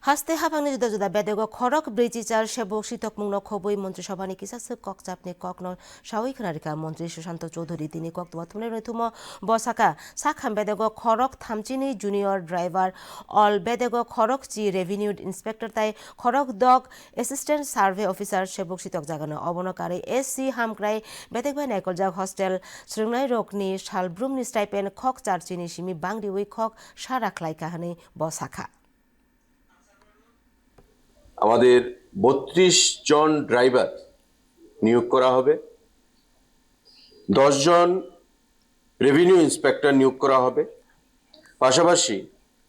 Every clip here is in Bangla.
Haste hapangni juda juda bedego khorok bridge-ar sebok sitok-mungno khobui মন্ত্রিসভানি কিসাসে কক চাপনি ককন সাউই খনারিকা মন্ত্রী সুশান্ত চৌধুরী তিনি কক তুমনে রইথুম বসাকা সাখাম বেদেগো খরক থামচিনি জুনিয়র ড্রাইভার অল বেদেগো খরক চি রেভিনিউ ইন্সপেক্টর তাই খরক দক অ্যাসিস্ট্যান্ট সার্ভে অফিসার সেবক সিতক জাগানো অবনকারে এসসি হামক্রাই বেদেগবাই নাইকলজাক হস্টেল শ্রীংনাই রকনি শালব্রুমনি স্টাইপেন খক চারচিনি সিমি বাংদি উই খক সারাখলাই কাহানি বসাকা আমাদের ৩২ জন ড্রাইভার নিয়োগ করা হবে, ১০ জন রেভিনিউ ইন্সপেক্টর নিয়োগ করা হবে। পাশাপাশি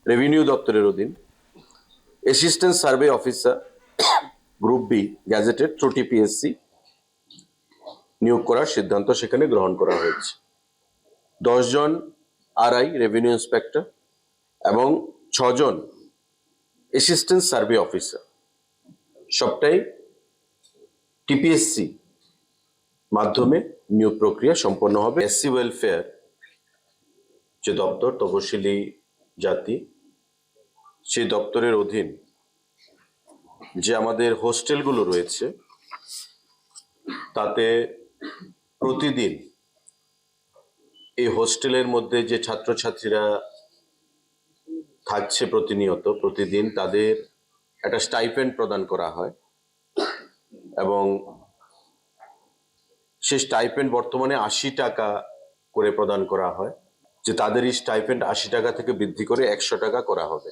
রেভিনিউ দপ্তরের অধীন assistant survey officer group B gazetted TPSC নিয়োগ করার সিদ্ধান্ত সেখানে গ্রহণ করা হয়েছে। ১০ জন আরআই রেভিনিউ ইন্সপেক্টর এবং ৬ জন অ্যাসিস্ট্যান্ট সার্ভে অফিসার, সবটাই টিপিএসসি মাধ্যমে নিয়োগ প্রক্রিয়া সম্পন্ন হবে। এসসি ওয়েলফেয়ার যে দপ্তর তপশিলি জাতি, সেই দপ্তরের অধীন যে আমাদের হোস্টেলগুলো রয়েছে তাতে প্রতিদিন এই হোস্টেলের মধ্যে যে ছাত্রছাত্রীরা থাকছে প্রতিদিন তাদের একটা স্টাইপেন্ড প্রদান করা হয় এবং সেই স্টাইপেন্ড বর্তমানে ৮০ টাকা করে প্রদান করা হয়, যে তাদের এই স্টাইপেন্ড ৮০ টাকা থেকে বৃদ্ধি করে ১০০ টাকা করা হবে।